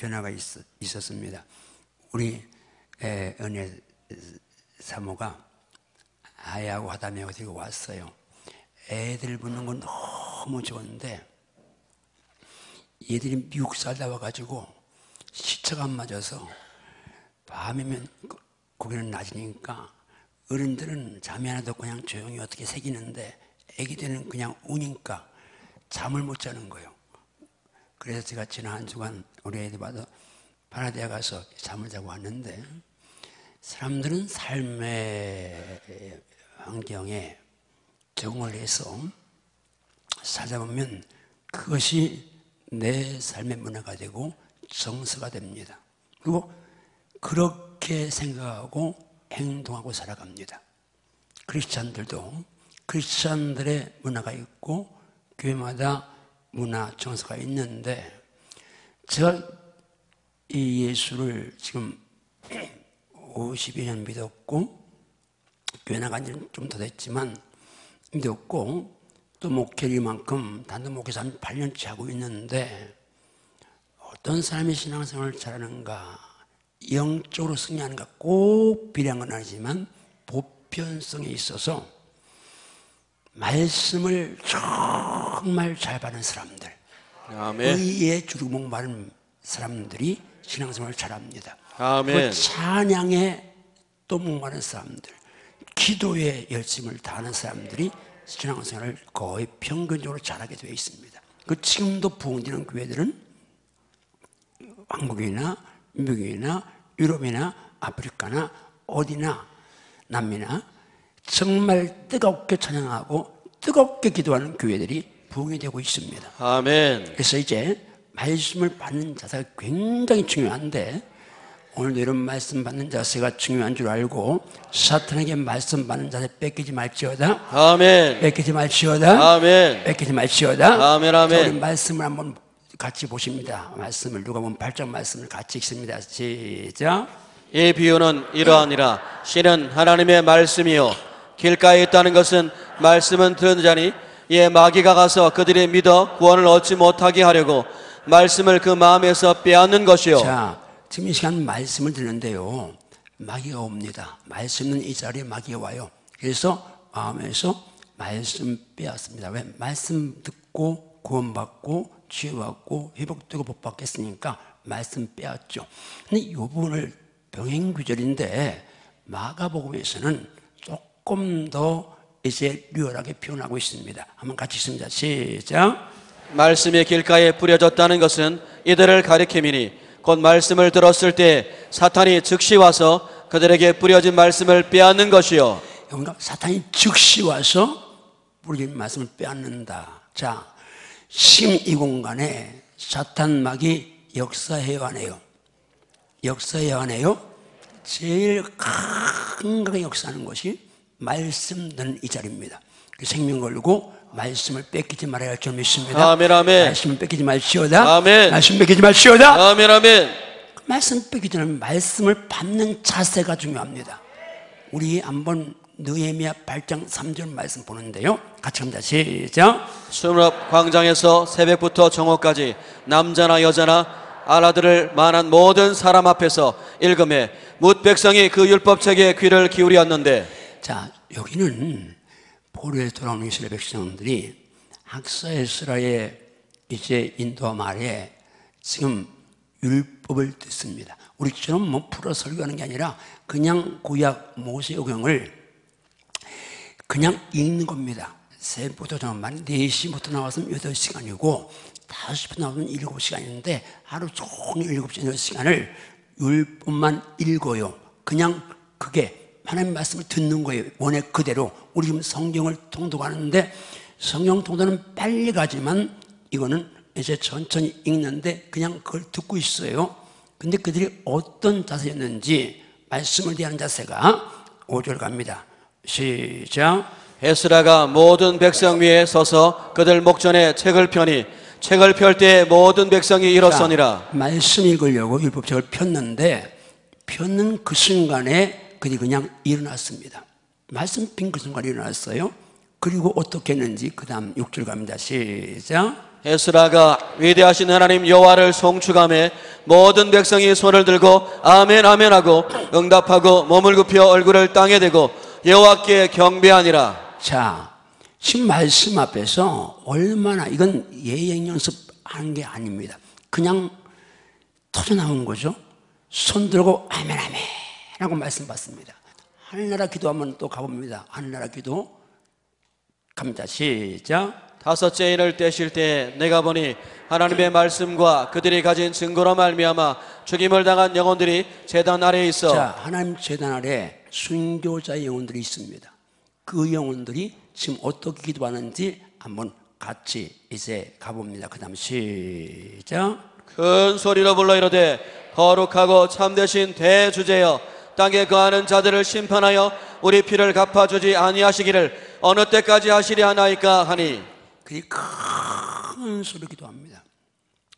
변화가 있었습니다. 우리 은혜 사모가 아이하고 화담이하고 데리고 왔어요. 애들 보는 건 너무 좋은데 얘들이 미국 살다 와가지고 시차가 안 맞아서 밤이면 거기는 낮이니까 어른들은 잠이 하나도 없고 그냥 조용히 어떻게 새기는데 애기들은 그냥 우니까 잠을 못 자는 거예요. 그래서 제가 지난 한 주간 우리 애들 봐도 파라다이스 가서 잠을 자고 왔는데 사람들은 삶의 환경에 적응을 해서 살다 보면 그것이 내 삶의 문화가 되고 정서가 됩니다. 그리고 그렇게 생각하고 행동하고 살아갑니다. 크리스찬들도 크리스찬들의 문화가 있고 교회마다 문화, 정서가 있는데 제가 이 예수를 지금 50여 년 믿었고 교회 나간 지는 좀 더 됐지만 믿었고 또 목회를 이만큼 단독 목회에서 한 8년째 하고 있는데 어떤 사람이 신앙생활을 잘하는가 영적으로 승리하는가 꼭 비례한 건 아니지만 보편성에 있어서 말씀을 정말 잘 받는 사람들 아멘. 의에 주로 목마른 사람들이 신앙생활을 잘합니다. 아멘. 그 찬양에 또 목마른 사람들 기도에 열심을 다하는 사람들이 신앙생활을 거의 평균적으로 잘하게 되어 있습니다. 그 지금도 부흥되는 교회들은 한국이나 미국이나 유럽이나 아프리카나 어디나 남미나 정말 뜨겁게 찬양하고 뜨겁게 기도하는 교회들이 부흥이 되고 있습니다. 아멘. 그래서 이제 말씀을 받는 자세가 굉장히 중요한데 오늘도 이런 말씀 받는 자세가 중요한 줄 알고 사탄에게 말씀 받는 자세 뺏기지 말지어다. 아멘. 뺏기지 말지어다. 아멘. 뺏기지 말지어다. 아멘. 아멘. 우리 말씀을 한번 같이 보십니다. 말씀을 누가복음 8장 말씀을 같이 읽습니다. 시작. 이 비유는 이러하니라. 씨는 하나님의 말씀이요 길가에 있다는 것은 말씀은 들은 자니 이에 마귀가 가서 그들이 믿어 구원을 얻지 못하게 하려고 말씀을 그 마음에서 빼앗는 것이요. 자, 지금 이 시간 말씀을 듣는데요 마귀가 옵니다. 말씀 있는 이 자리에 마귀가 와요. 그래서 마음에서 말씀 빼앗습니다. 왜? 말씀 듣고 구원받고 치유받고 회복되고 복받겠으니까 말씀 빼앗죠. 근데 이 부분을 병행규절인데 마가복음에서는 조금 더 이제 리얼하게 표현하고 있습니다. 한번 같이 읽습니다. 시작. 말씀이 길가에 뿌려졌다는 것은 이들을 가리킴이니 곧 말씀을 들었을 때 사탄이 즉시 와서 그들에게 뿌려진 말씀을 빼앗는 것이요. 그러니까 사탄이 즉시 와서 뿌려진 말씀을 빼앗는다. 자, 지금 이 공간에 사탄 마귀 역사해야 하네요. 역사해야 하네요. 제일 강하게 역사하는 것이 말씀 듣는 이 자리입니다. 생명 걸고 말씀을 뺏기지 말아야 할 줄 믿습니다. 아멘. 아멘. 말씀을 뺏기지 말지어다. 아멘. 말씀 뺏기지 말지어다. 아멘. 아멘. 말씀 뺏기지 않으면 말씀을 받는 자세가 중요합니다. 우리 한번 느헤미야 8장 3절 말씀 보는데요. 같이 합니다. 시작. 수문앞 광장에서 새벽부터 정오까지 남자나 여자나 알아들을 만한 모든 사람 앞에서 읽음에 뭇 백성이 그 율법책에 귀를 기울였는데. 자, 여기는 포로에 돌아오는 이스라엘 백성들이 학사에스라의 이제 인도와 말에 지금 율법을 듣습니다. 우리처럼 뭐 풀어 설교하는 게 아니라 그냥 구약 모세오경을 그냥 읽는 겁니다. 새벽부터 정말 4시부터 나와서 8시간이고 5시부터 나오면 7시간인데 하루 종일 7시, 8시간을 율법만 읽어요. 그냥 그게 하나님 말씀을 듣는 거예요. 원액 그대로. 우리 지금 성경을 통독하는데 성경 통독은 빨리 가지만 이거는 이제 천천히 읽는데 그냥 그걸 듣고 있어요. 근데 그들이 어떤 자세였는지 말씀을 대하는 자세가 5절 갑니다. 시작. 에스라가 모든 백성 위에 서서 그들 목전에 책을 펴니 책을 펼 때 모든 백성이 일어서니라. 말씀 읽으려고 율법책을 폈는데 폈는 그 순간에 그들이 그냥 일어났습니다. 말씀 핀 그 순간에 일어났어요. 그리고 어떻게 했는지 그 다음 6절 갑니다. 시작. 에스라가 위대하신 하나님 여호와를 송축하며 모든 백성이 손을 들고 아멘 아멘 하고 응답하고 몸을 굽혀 얼굴을 땅에 대고 여호와께 경배하니라. 자, 지금 말씀 앞에서 얼마나, 이건 예행 연습하는 게 아닙니다. 그냥 터져 나온 거죠. 손 들고 아멘 아멘 하고 말씀 받습니다. 하늘나라 기도 한번 또 가봅니다. 하늘나라 기도 갑니다. 시작. 다섯째 인을 떼실 때 내가 보니 하나님의 말씀과 그들이 가진 증거로 말미암아 죽임을 당한 영혼들이 제단 아래에 있어. 자, 하나님 제단 아래 순교자의 영혼들이 있습니다. 그 영혼들이 지금 어떻게 기도하는지 한번 같이 이제 가봅니다. 그 다음 시작. 큰 소리로 불러 이르되 거룩하고 참되신 대주제여 땅에 거하는 자들을 심판하여 우리 피를 갚아주지 아니하시기를 어느 때까지 하시리 하나이까 하니. 그들이 큰 소리로 기도합니다.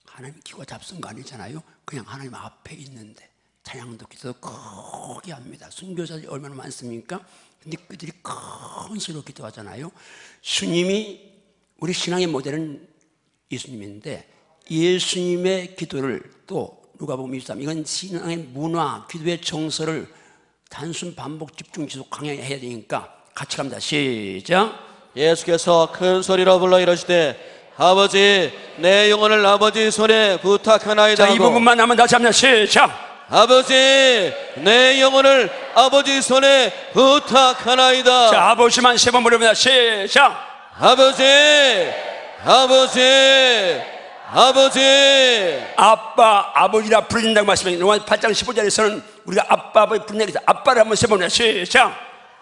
하나님 기가 잡순 거 아니잖아요. 그냥 하나님 앞에 있는데 찬양도 기도도 크게 합니다. 순교자들이 얼마나 많습니까? 근데 그들이 큰 소리로 기도하잖아요. 주님이, 우리 신앙의 모델은 예수님인데 예수님의 기도를 또 누가복음 23, 이건 신앙의 문화, 기도의 정서를 단순 반복 집중 지속 강해야 되니까 같이 갑니다. 시작. 예수께서 큰 소리로 불러 이르시되 아버지 내 영혼을 아버지 손에 부탁하나이다. 자, 이 부분만 하면 다시 한번 시작. 아버지 내 영혼을 아버지 손에 부탁하나이다. 자, 아버지만 세 번 부릅니다. 시작. 아버지 아버지 아버지. 아빠, 아버지라 부른다고 말씀해요. 로마 8장 15절에서는 우리가 아빠, 아버지 부른다고 해서 아빠를 한번 세 번 해요. 시작.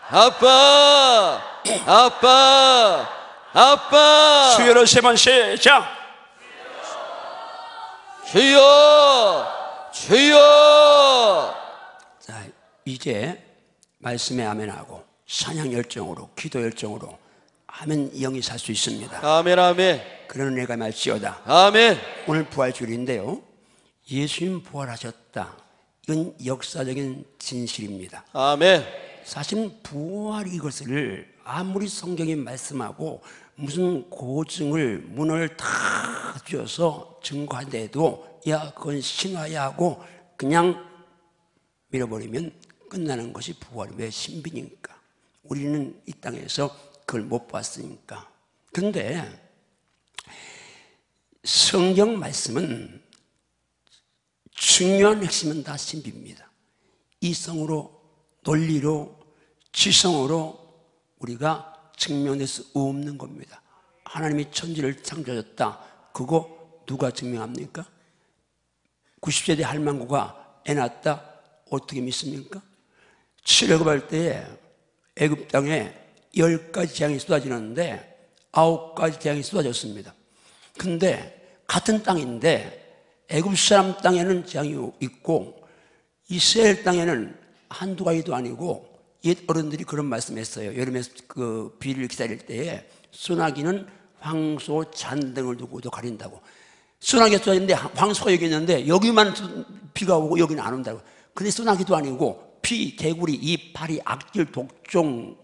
아빠 아빠 아빠. 수요로 세 번 시작. 주여 주여. 자, 이제 말씀에 아멘하고 찬양 열정으로, 기도 열정으로 하면 영이 살 수 있습니다. 아멘 아멘. 그런 은혜가 말지어다. 아멘. 오늘 부활주일인데요, 예수님 부활하셨다. 이건 역사적인 진실입니다. 아멘. 사실 부활, 이것을 아무리 성경이 말씀하고 무슨 고증을 문헌을 다 쥐어서 증거한데도 야 그건 신화야 하고 그냥 밀어버리면 끝나는 것이 부활이 왜 신비니까. 우리는 이 땅에서 그걸 못 봤으니까. 그런데 성경 말씀은 중요한 핵심은 다 신비입니다. 이성으로, 논리로, 지성으로 우리가 증명될 수 없는 겁니다. 하나님이 천지를 창조하셨다. 그거 누가 증명합니까? 90세대 할망구가 애 낳았다. 어떻게 믿습니까? 출애굽할 때에 애굽 땅에 10가지 재앙이 쏟아지는데 9가지 재앙이 쏟아졌습니다. 근데 같은 땅인데 애굽 사람 땅에는 재앙이 있고 이스라엘 땅에는 한두 가지도 아니고, 옛 어른들이 그런 말씀했어요. 여름에 그 비를 기다릴 때에 소나기는 황소 잔등을 두고도 가린다고. 소나기가 쏟아지는데 황소가 여기 있는데 여기만 비가 오고 여기는 안 온다고. 근데 소나기도 아니고 피, 개구리, 이, 파리, 악질, 독종,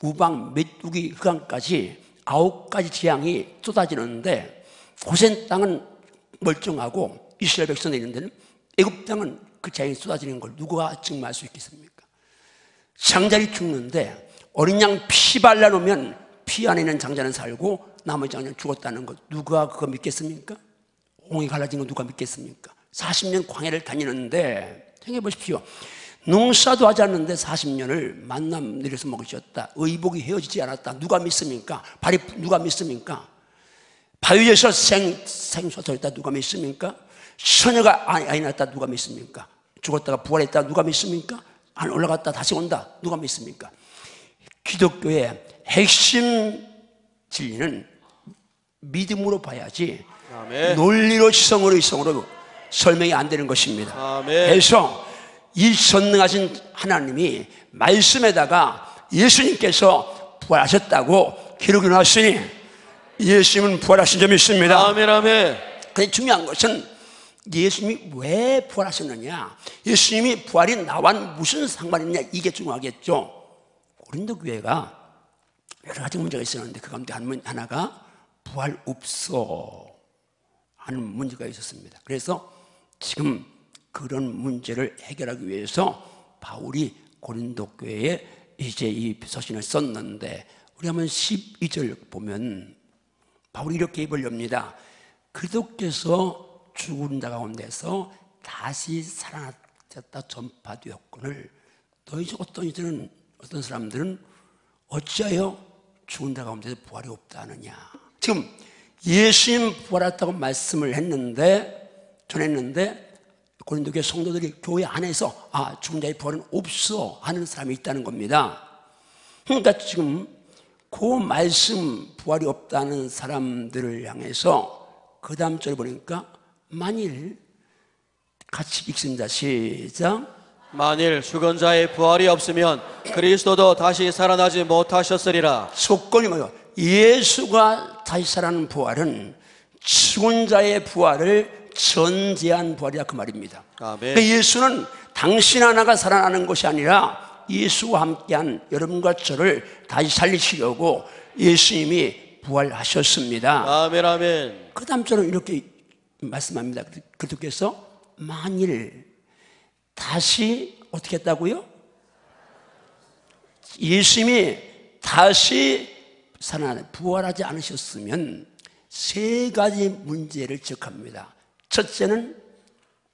우방, 메뚜기, 흑암까지 9가지 재앙이 쏟아지는데 고센 땅은 멀쩡하고 이스라엘 백성들이 있는 데는, 애굽 땅은 그 재앙이 쏟아지는 걸 누가 증명할 수 있겠습니까? 장자리 죽는데 어린 양 피 발라놓으면 피 안에 있는 장자는 살고 나머지 장자는 죽었다는 것, 누가 그거 믿겠습니까? 홍이 갈라진 거 누가 믿겠습니까? 40년 광야를 다니는데 생각해보십시오. 농사도 하지 않는데 40년을 만남 내려서 먹으셨다. 의복이 헤어지지 않았다. 누가 믿습니까? 발이 누가 믿습니까? 바위에서 생수가 있다. 누가 믿습니까? 처녀가 아이 낳았다. 누가 믿습니까? 죽었다가 부활했다. 누가 믿습니까? 안 올라갔다 다시 온다. 누가 믿습니까? 기독교의 핵심 진리는 믿음으로 봐야지 아멘. 논리로, 지성으로, 이성으로 설명이 안 되는 것입니다. 아멘. 그래서 이 전능하신 하나님이 말씀에다가 예수님께서 부활하셨다고 기록이 나왔으니 예수님은 부활하신 점이 있습니다. 아멘 아멘. 근데 중요한 것은 예수님이 왜 부활하셨느냐, 예수님이 부활이 나와 무슨 상관이 있느냐, 이게 중요하겠죠. 고린도 교회가 여러 가지 문제가 있었는데 그 가운데 하나가 부활 없어. 하는 문제가 있었습니다. 그래서 지금 그런 문제를 해결하기 위해서 바울이 고린도 교회에 이제 이 서신을 썼는데, 우리 한번 12절 보면 바울이 이렇게 입을 엽니다. 그리스도께서 죽은 자 가운데서 다시 살아났다 전파되었거늘 너희 중 어떤 사람들은 어찌하여 죽은 자 가운데서 부활이 없다 하느냐. 지금 예수님 부활했다고 말씀을 전했는데 고린도 교회 성도들이 교회 안에서 죽은 자의 부활은 없어 하는 사람이 있다는 겁니다. 그러니까 지금 그 말씀 부활이 없다는 사람들을 향해서 그 다음 절 보니까 만일, 같이 읽습니다. 시작. 만일 죽은 자의 부활이 없으면 그리스도도 다시 살아나지 못하셨으리라. 조건이 뭐예요? 예수가 다시 살아나는 부활은 죽은 자의 부활을 전제한 부활이다 그 말입니다. 아멘. 그러니까 예수는 당신 하나가 살아나는 것이 아니라 예수와 함께한 여러분과 저를 다시 살리시려고 예수님이 부활하셨습니다. 아멘, 아멘. 그 다음 절은 이렇게 말씀합니다. 그리스도께서 만일 다시 어떻게 했다고요? 예수님이 다시 살아나 부활하지 않으셨으면 세 가지 문제를 지적합니다. 첫째는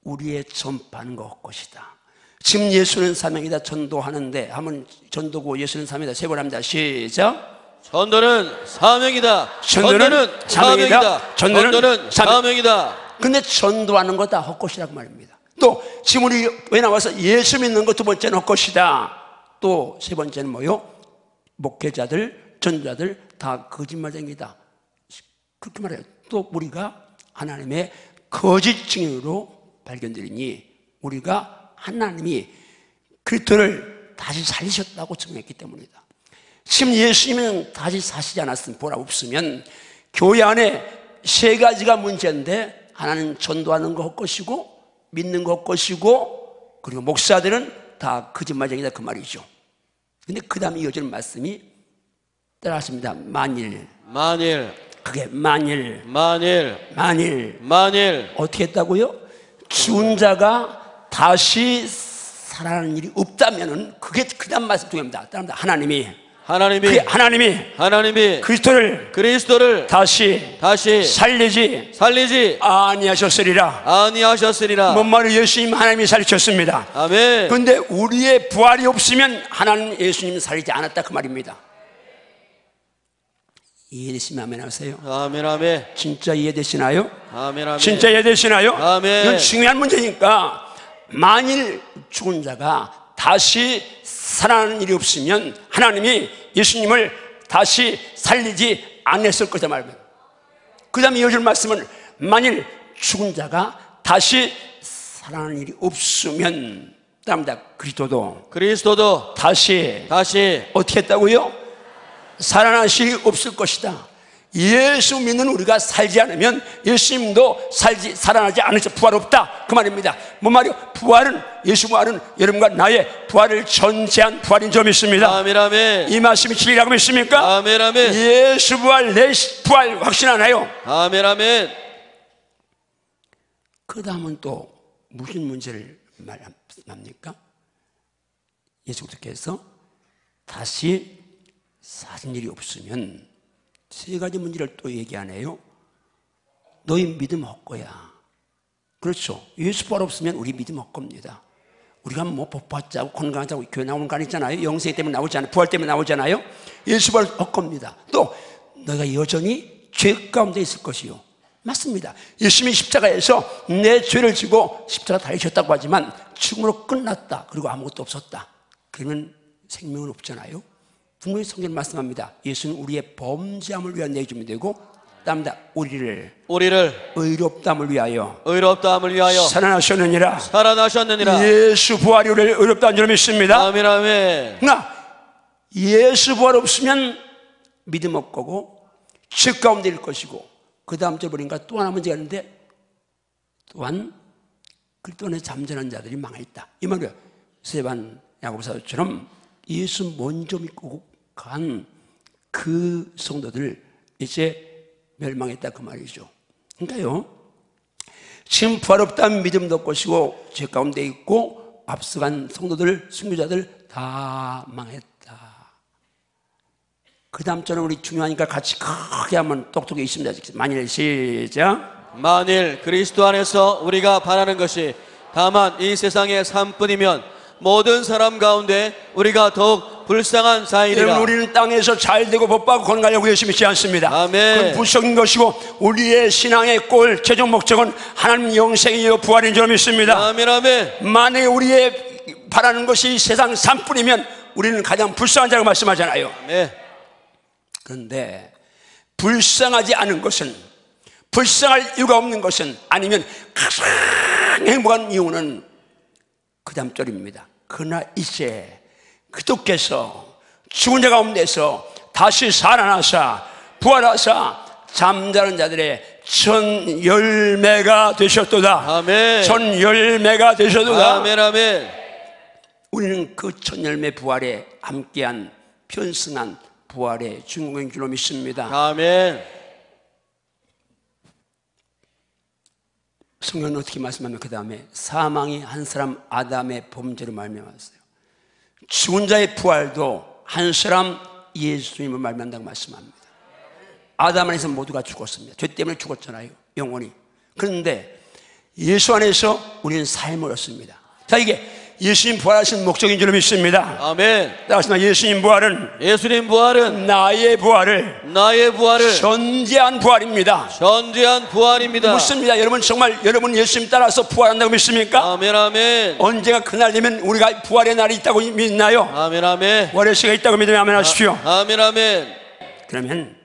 우리의 전파하는 것이다. 지금 예수는 사명이다 전도하는데 한번 전도고 예수는 사명이다 세 번 합니다. 시작. 전도는 사명이다. 전도는 사명이다. 전도는 사명이다. 근데 전도하는 거 다 헛것이라고 말입니다. 또 지금 우리 왜 나와서 예수 믿는 거 두 번째는 헛것이다. 또 세 번째는 뭐요? 목회자들, 전도자들 다 거짓말쟁이다. 그렇게 말해요. 또 우리가 하나님의 거짓 증인으로 발견되리니 우리가 하나님이 그리스도를 다시 살리셨다고 증명했기 때문이다. 지금 예수님은 다시 사시지 않았으면 부활 없으면 교회 안에 세 가지가 문제인데, 하나는 전도하는 거 헛것이고 믿는 거 헛것이고 그리고 목사들은 다 거짓말쟁이다 그 말이죠. 근데 그 다음에 이어지는 말씀이 따라하십니다. 만일 그게 만일 어떻게 했다고요? 죽은 자가 다시 살아나는 일이 없다면은 그게 그 다음 말씀 중요합니다. 따라합니다. 하나님이 그리스도를 다시 살리지 아니하셨으리라. 뭔 말이에요? 예수님 하나님이 살리셨습니다. 아멘. 그런데 우리의 부활이 없으면 하나님 예수님 살리지 않았다 그 말입니다. 이해되시면 아멘 하세요. 아멘, 아멘. 진짜 이해되시나요? 아멘, 아멘. 진짜 이해되시나요? 아멘. 이건 중요한 문제니까, 만일 죽은 자가 다시 살아나는 일이 없으면 하나님이 예수님을 다시 살리지 않았을 거다 말입니다. 그 다음에 이어질 말씀은 만일 죽은 자가 다시 살아나는 일이 없으면 따릅니다. 그리스도도 다시 어떻게 했다고요? 살아나실 없을 것이다. 예수 믿는 우리가 살지 않으면 예수님도 살아나지 않으셔 부활 없다 그 말입니다. 뭔 말이요? 예수 부활은 여러분과 나의 부활을 전제한 부활인 줄 믿습니다. 아멘, 아멘. 이 말씀이 진리라고 믿습니까? 아멘, 아멘. 예수 부활 내 부활 확신하나요? 아멘, 아멘. 그 다음은 또 무슨 문제를 말합니까? 예수께서 다시 사신 일이 없으면 세 가지 문제를 또 얘기하네요. 너희 믿음 헛거야. 그렇죠. 예수 부활 없으면 우리 믿음 헛겁니다. 우리가 뭐 복받자고 건강하자고 교회 나오는 거 아니잖아요. 영생 때문에 나오잖아요. 부활 때문에 나오잖아요. 예수 부활 헛겁니다. 또 너희가 여전히 죄 가운데 있을 것이요. 맞습니다. 예수님이 십자가에서 내 죄를 지고 십자가 달리셨다고 하지만 죽음으로 끝났다. 그리고 아무것도 없었다. 그러면 생명은 없잖아요. 분명히 성경 말씀합니다. 예수는 우리의 범죄함을 위하여 내주면 되고, 따릅니다. 우리를 의롭다함을 위하여 살아나셨느니라. 예수 부활이 우리를 의롭다는 줄 믿습니다. 아멘, 아멘. 그러나 예수 부활 없으면 믿음 없고 죄 가운데 일 것이고, 그 다음 절 보니까 또 하나 문제가 있는데, 또한 그리스도 안에 잠자는 자들이 망했다 이 말이에요. 스데반 야고보서처럼 예수 먼저 믿고 간 그 성도들 이제 멸망했다 그 말이죠. 그러니까요, 지금 부활 없다는 믿음도 없을 것이고 죄 가운데 있고 앞서간 성도들, 순교자들 다 망했다. 그 다음 절은 우리 중요하니까 같이 크게 한번 똑똑히 있습니다. 만일 시작. 만일 그리스도 안에서 우리가 바라는 것이 다만 이 세상의 삶뿐이면 모든 사람 가운데 우리가 더욱 불쌍한 자이리라. 여러분, 우리는 땅에서 잘되고 복받고 건강하려고 열심히 있지 않습니다. 아멘. 그건 불성인 것이고 우리의 신앙의 골 최종 목적은 하나님 영생이요 부활인 줄 믿습니다. 아멘 아멘. 만약에 우리의 바라는 것이 세상 삶뿐이면 우리는 가장 불쌍한 자라고 말씀하잖아요. 네. 그런데 불쌍하지 않은 것은, 불쌍할 이유가 없는 것은, 아니면 가장 행복한 이유는 그 다음 절입니다. 그러나 이제 그도께서 죽은 자 가운데서 다시 살아나사 부활하사 잠자는 자들의 전 열매가 되셨도다. 아멘. 전 열매가 되셨도다. 아멘 아멘. 우리는 그 전 열매 부활에 함께한 편승한 부활의 주인공인 줄로 믿습니다. 아멘. 성경은 어떻게 말씀하면 그 다음에 사망이 한 사람 아담의 범죄로 말미암았어요. 죽은 자의 부활도 한 사람 예수님을 말미암다고 말씀합니다. 아담 안에서 모두가 죽었습니다. 죄 때문에 죽었잖아요, 영원히. 그런데 예수 안에서 우리는 삶을 얻습니다. 자, 이게 예수님 부활하신 목적인 줄 믿습니다. 아멘. 따라서 예수님 부활은 나의 부활을 전제한 부활입니다. 전제한 부활입니다. 묻습니다. 여러분, 정말 여러분 예수님 따라서 부활한다고 믿습니까? 아멘 아멘. 언제가 그날 되면 우리가 부활의 날이 있다고 믿나요? 아멘 아멘. 부활의 시가 있다고 믿으면 아멘 하십시오. 아멘 아멘. 그러면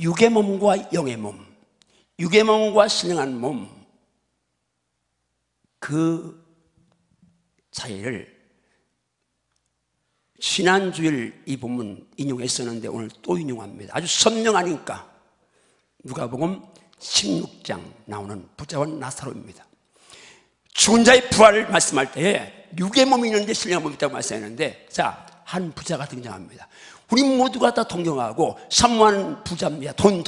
육의 몸과 영의 몸, 육의 몸과 신령한 몸, 그 차이를 지난주일 이 본문 인용했었는데 오늘 또 인용합니다. 아주 선명하니까 누가복음 16장 나오는 부자와 나사로입니다. 죽은 자의 부활을 말씀할 때에 육의 몸이 있는데 신령한 몸이 있다고 말씀했는데, 자, 한 부자가 등장합니다. 우리 모두가 다 동경하고 사모하는 부자입니다. 돈,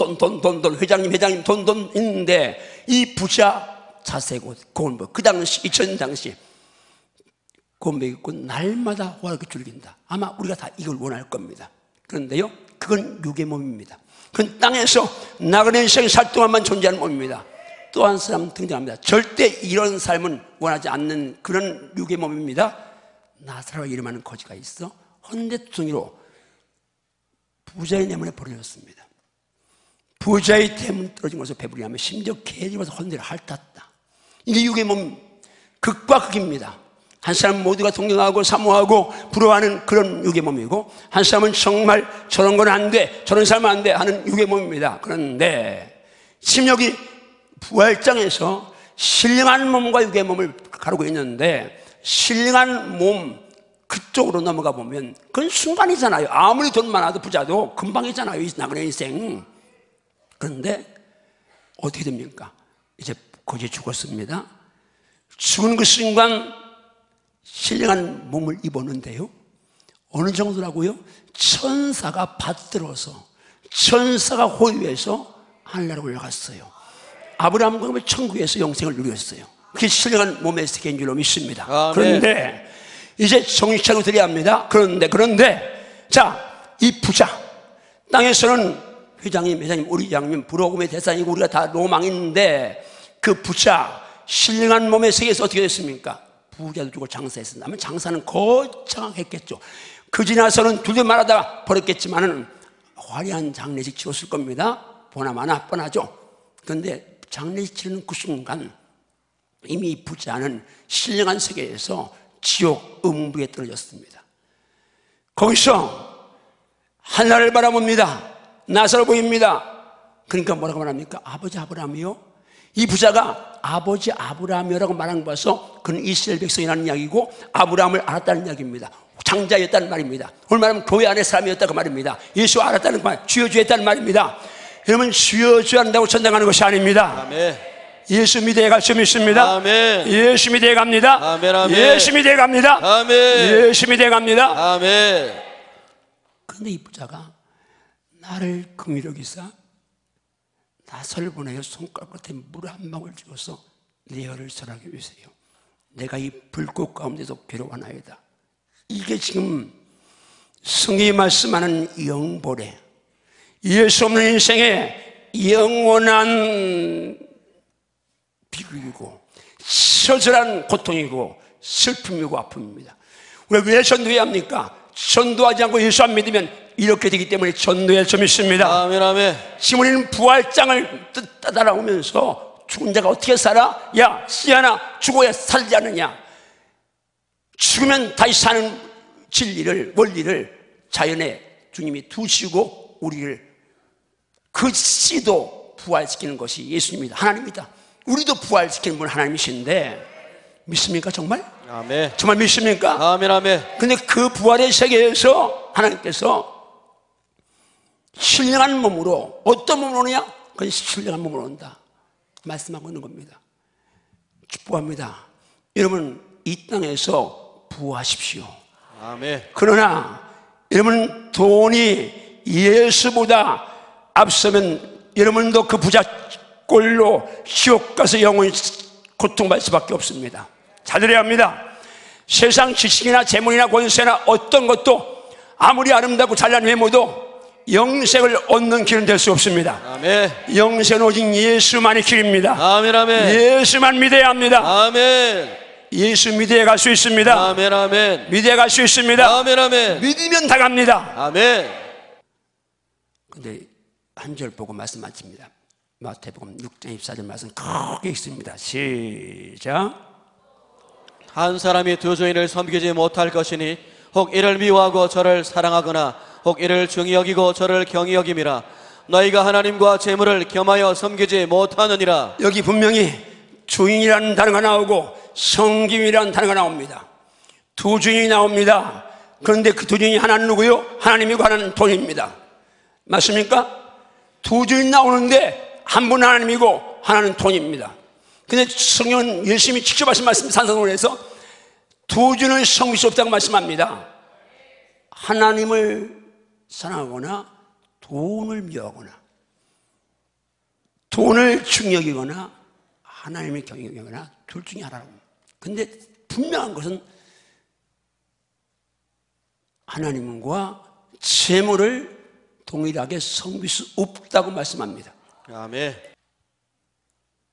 회장님 돈 있는데 이 부자 자세고 고운복, 그 당시 2000년 당시 고운복 입고 날마다 화를 즐긴다. 아마 우리가 다 이걸 원할 겁니다. 그런데요, 그건 육의 몸입니다. 그건 땅에서 나그네 인생 살 동안만 존재하는 몸입니다. 또 한 사람 등장합니다. 절대 이런 삶은 원하지 않는 그런 육의 몸입니다. 나사로 이름하는 거지가 있어 헌데투성이로 부자의 내문에 버려졌습니다. 부자의 대문 떨어진 것을 배부리하며 심지어 개집어서 헌데를 핥았다. 이게 육의 몸 극과 극입니다. 한 사람 모두가 동경하고 사모하고 부러워하는 그런 육의 몸이고, 한 사람은 정말 저런 건 안 돼, 저런 삶은 안 돼 하는 육의 몸입니다. 그런데 지금 여기 부활장에서 신령한 몸과 육의 몸을 가르고 있는데, 신령한 몸 그쪽으로 넘어가 보면 그건 순간이잖아요. 아무리 돈 많아도 부자도 금방이잖아요, 이 나그네 인생. 그런데 어떻게 됩니까? 이제 거기에 죽었습니다. 죽은 그 순간 신령한 몸을 입었는데요, 어느 정도라고요? 천사가 받들어서, 천사가 호위해서 하늘나라로 올라갔어요. 아브라함과 천국에서 영생을 누렸어요. 그게 신령한 몸의 세계인 줄로 믿습니다. 아멘. 그런데 이제 정신 차리고 드려야 합니다. 그런데 자, 이 부자, 땅에서는 회장님, 우리 장님 부러움의 대상이고 우리가 다 로망인데, 그 부자 신령한 몸의 세계에서 어떻게 됐습니까? 부자도 주고 장사했었다면 장사는 거창했겠죠. 그 지나서는 둘도 말하다가 버렸겠지만은 화려한 장례식 치렀을 겁니다. 보나마나 뻔하죠. 그런데 장례식 치르는 그 순간 이미 이 부자는 신령한 세계에서 지옥 음부에 떨어졌습니다. 거기서 하늘을 바라봅니다. 나사로 보입니다. 그러니까 뭐라고 말합니까? 아버지 아브라함이요? 이 부자가 아버지 아브라함이라고 말한 거 봐서 그는 이스라엘 백성이라는 이야기고 아브라함을 알았다는 이야기입니다. 장자였다는 말입니다. 오늘 말하면 교회 안의 사람이었다고 말입니다. 예수 알았다는 말, 주여 했다는 말입니다. 여러분, 주여 한다고 전당하는 것이 아닙니다. 아멘. 예수 믿어야 갈 수 있습니다. 아멘. 예수 믿어야 갑니다. 아멘, 아멘. 예수 믿어야 갑니다. 아멘. 예수 믿어야 갑니다. 아멘. 그런데 이 부자가 나를 긍휼히 여기사 나설 보내요. 손가락 끝에 물 한 방울 주어서 내 혀를 설하게 해주세요. 내가 이 불꽃 가운데서 괴로워하나이다. 이게 지금 성경이 말씀하는 영보래. 예수 없는 인생의 영원한 비극이고 처절한 고통이고 슬픔이고 아픔입니다. 우리가 왜 전도해야 합니까? 전도하지 않고 예수 안 믿으면 이렇게 되기 때문에 전도해야 좀 있습니다. 아멘, 아멘. 지금 우리는 부활장을 따라오면서 죽은 자가 어떻게 살아? 야, 씨야나 죽어야 살지 않느냐? 죽으면 다시 사는 진리를, 원리를 자연에 주님이 두시고 우리를 그 씨도 부활시키는 것이 예수님입니다. 하나님입니다. 우리도 부활시키는 분 하나님이신데 믿습니까 정말? 아멘. 정말 믿습니까? 아멘, 아멘. 근데 그 부활의 세계에서 하나님께서 신령한 몸으로, 어떤 몸으로 오느냐? 그건 신령한 몸으로 온다 말씀하고 있는 겁니다. 축복합니다. 여러분 이 땅에서 부하십시오. 아멘. 그러나 여러분 돈이 예수보다 앞서면 여러분도 그 부자 꼴로 지옥 가서 영원히 고통받을 수밖에 없습니다. 잘 들어야 합니다. 세상 지식이나 재물이나 권세나 어떤 것도 아무리 아름답고 잘난 외모도 영생을 얻는 길은 될 수 없습니다. 아멘. 영생은 오직 예수만의 길입니다. 아멘, 아멘. 예수만 믿어야 합니다. 아멘. 예수 믿어야 갈 수 있습니다. 아멘, 아멘. 믿어야 갈 수 있습니다. 아멘, 아멘. 믿으면 다 갑니다. 아멘. 근데 한 절 보고 말씀 마칩니다. 마태복음 6장 24절 말씀 크게 있습니다. 시작. 한 사람이 두 주인을 섬기지 못할 것이니 혹 이를 미워하고 저를 사랑하거나 혹 이를 중히 여기고 저를 경히 여김이라. 너희가 하나님과 재물을 겸하여 섬기지 못하느니라. 여기 분명히 주인이라는 단어가 나오고 섬김이라는 단어가 나옵니다. 두 주인이 나옵니다. 그런데 그 두 주인이 하나는 누구요? 하나님이고 하나는 돈입니다. 맞습니까? 두 주인 나오는데 한 분 하나님이고 하나는 돈입니다. 근데 성경은 열심히 직접 하신 말씀 산상론에서 두 주인을 섬길 수 없다고 말씀합니다. 하나님을 사랑하거나 돈을 미워하거나 돈을 중히 여기거나 하나님을 경히 여기거나 둘 중에 하나라고. 근데 분명한 것은 하나님과 재물을 동일하게 섬길 수 없다고 말씀합니다. 아멘.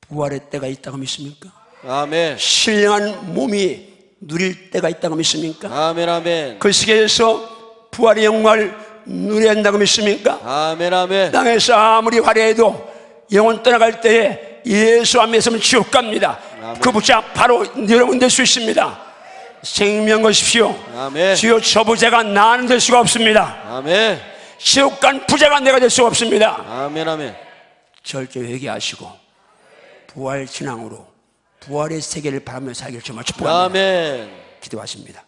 부활의 때가 있다고 믿습니까? 아멘. 신령한 몸이 누릴 때가 있다고 믿습니까? 아멘, 아멘. 그 시기에서 부활의 영광을 누려야 한다고 믿습니까? 아멘, 아멘. 땅에서 아무리 화려해도 영혼 떠나갈 때에 예수 안 믿으면 지옥 갑니다. 아멘. 그 부자 바로 여러분 될 수 있습니다. 생명 거십시오. 아멘. 주여 저 부자가 나는 될 수가 없습니다. 아멘. 지옥 간 부자가 내가 될 수가 없습니다. 아멘, 아멘. 절제 회개하시고 부활 신앙으로 부활의 세계를 바라며 살기를 정말 축복합니다. 아멘. 기도하십니다.